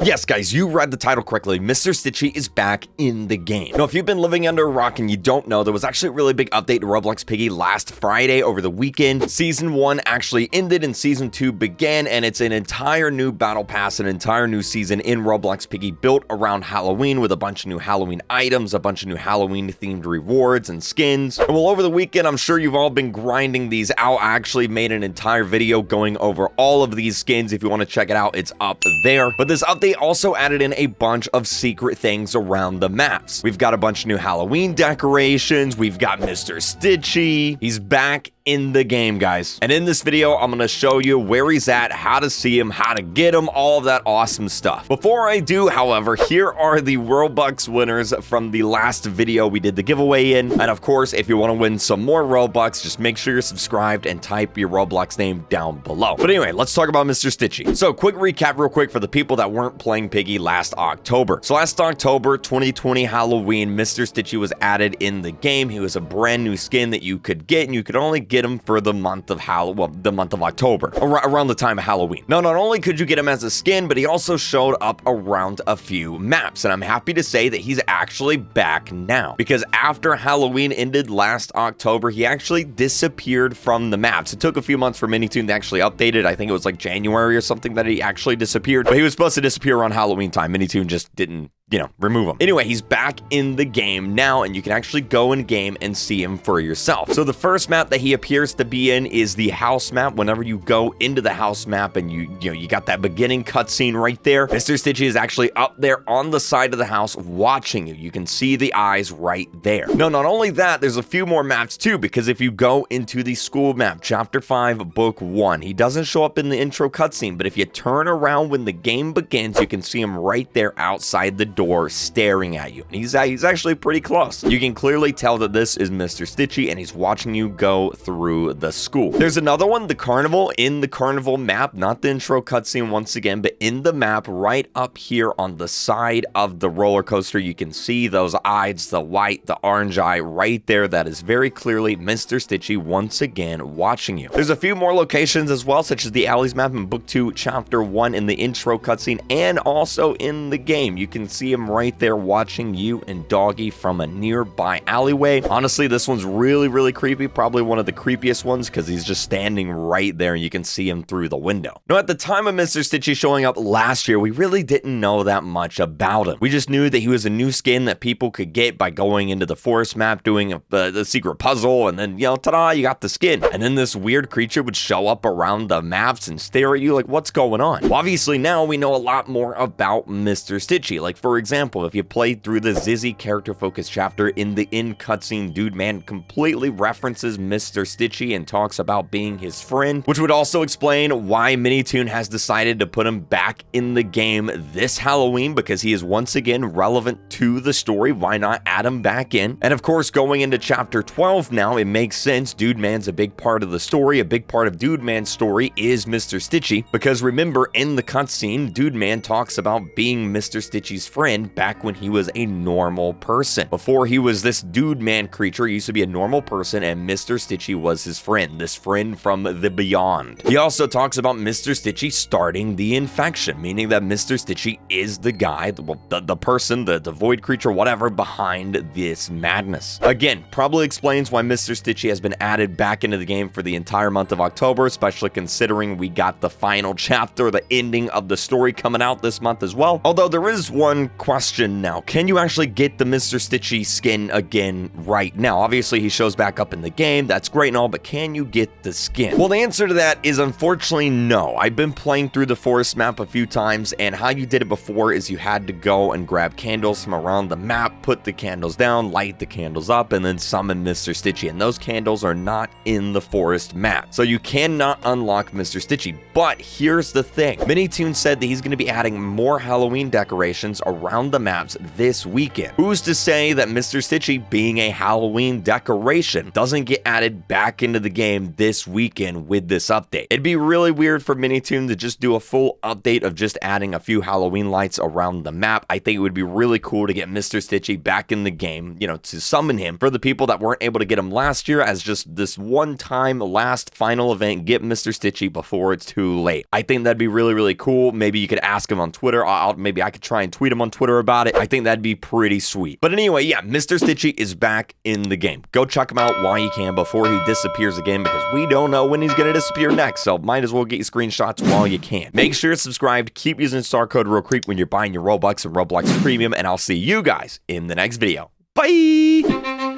Yes, guys, you read the title correctly. Mr. Stitchy is back in the game. Now, if you've been living under a rock and you don't know, there was actually a really big update to Roblox Piggy last Friday over the weekend. Season 1 actually ended and Season 2 began, and it's an entire new battle pass, an entire new season in Roblox Piggy built around Halloween with a bunch of new Halloween items, a bunch of new Halloween-themed rewards and skins. And well, over the weekend, I'm sure you've all been grinding these out. I actually made an entire video going over all of these skins. If you want to check it out, it's up there. But this update also added in a bunch of secret things around the maps. We've got a bunch of new Halloween decorations. We've got Mr. Stitchy. He's back in the game, guys. And in this video, I'm going to show you where he's at, how to see him, how to get him, all of that awesome stuff. Before I do, however, here are the Robux winners from the last video we did the giveaway in. And of course, if you want to win some more Robux, just make sure you're subscribed and type your Roblox name down below. But anyway, let's talk about Mr. Stitchy. So quick recap real quick for the people that weren't playing Piggy last October. So last October, 2020 Halloween, Mr. Stitchy was added in the game. He was a brand new skin that you could get, and you could only get him for the month of the month of October, around the time of Halloween. Now, not only could you get him as a skin, but he also showed up around a few maps, and I'm happy to say that he's actually back now, because after Halloween ended last October, he actually disappeared from the maps. It took a few months for Minitoon to actually update it. I think it was like January or something that he actually disappeared, but he was supposed to disappear around Halloween time. Minitoon just didn't, remove him. Anyway, he's back in the game now, and you can actually go in game and see him for yourself. So the first map that he appears to be in is the house map. Whenever you go into the house map and you got that beginning cutscene right there, Mr. Stitchy is actually up there on the side of the house watching you. You can see the eyes right there. No, not only that, there's a few more maps too, because if you go into the school map, Chapter 5, Book 1, he doesn't show up in the intro cutscene, but if you turn around when the game begins, you can see him right there outside the door staring at you. He's actually pretty close. You can clearly tell that this is Mr. Stitchy, and he's watching you go through the school. There's another one, the carnival. In the carnival map, not the intro cutscene once again, but in the map right up here on the side of the roller coaster, you can see those eyes, the white, the orange eye right there. That is very clearly Mr. Stitchy once again watching you. There's a few more locations as well, such as the Alleys map in Book 2, Chapter 1 in the intro cutscene, and also in the game. You can see him right there watching you and Doggy from a nearby alleyway. Honestly, this one's really creepy, probably one of the creepiest ones, because he's just standing right there and you can see him through the window. Now, at the time of Mr. Stitchy showing up last year, we really didn't know that much about him. We just knew that he was a new skin that people could get by going into the forest map, doing the secret puzzle, and then, ta-da, you got the skin. And then this weird creature would show up around the maps and stare at you like, what's going on? Well, obviously now we know a lot more about Mr. Stitchy. Like, for example, if you played through the Zizzy character-focused chapter in the cutscene, Dude Man completely references Mr. Stitchy and talks about being his friend, which would also explain why Minitoon has decided to put him back in the game this Halloween, because he is once again relevant to the story. Why not add him back in? And of course, going into Chapter 12 now, it makes sense. Dude Man's a big part of the story. A big part of Dude Man's story is Mr. Stitchy, because remember, in the cutscene, Dude Man talks about being Mr. Stitchy's friend back when he was a normal person. Before he was this Dude Man creature, he used to be a normal person, and Mr. Stitchy was his friend, this friend from the beyond. He also talks about Mr. Stitchy starting the infection, meaning that Mr. Stitchy is the guy, the person, the void creature, whatever, behind this madness. Again, probably explains why Mr. Stitchy has been added back into the game for the entire month of October, especially considering we got the final chapter, the ending of the story coming out this month as well. Although there is one question now. Can you actually get the Mr. Stitchy skin again right now? Obviously, he shows back up in the game. That's great and all, but can you get the skin? Well, the answer to that is unfortunately no. I've been playing through the forest map a few times, and how you did it before is you had to go and grab candles from around the map, put the candles down, light the candles up, and then summon Mr. Stitchy. And those candles are not in the forest map, so you cannot unlock Mr. Stitchy. But here's the thing. Minitoon said that he's going to be adding more Halloween decorations around around the maps this weekend. Who's to say that Mr. Stitchy, being a Halloween decoration, doesn't get added back into the game this weekend with this update? It'd be really weird for Minitoon to just do a full update of just adding a few Halloween lights around the map. I think it would be really cool to get Mr. Stitchy back in the game, you know, to summon him for the people that weren't able to get him last year as just this one-time last final event. Get Mr. Stitchy before it's too late. I think that'd be really, really cool. Maybe you could ask him on Twitter. Maybe I could try and tweet him on Twitter about it. I think that'd be pretty sweet. But anyway, yeah, Mr. Stitchy is back in the game. Go check him out while you can before he disappears again, because we don't know when he's going to disappear next, so might as well get your screenshots while you can. Make sure you're subscribed. Keep using star code RealCreep when you're buying your Robux and Roblox Premium, and I'll see you guys in the next video. Bye!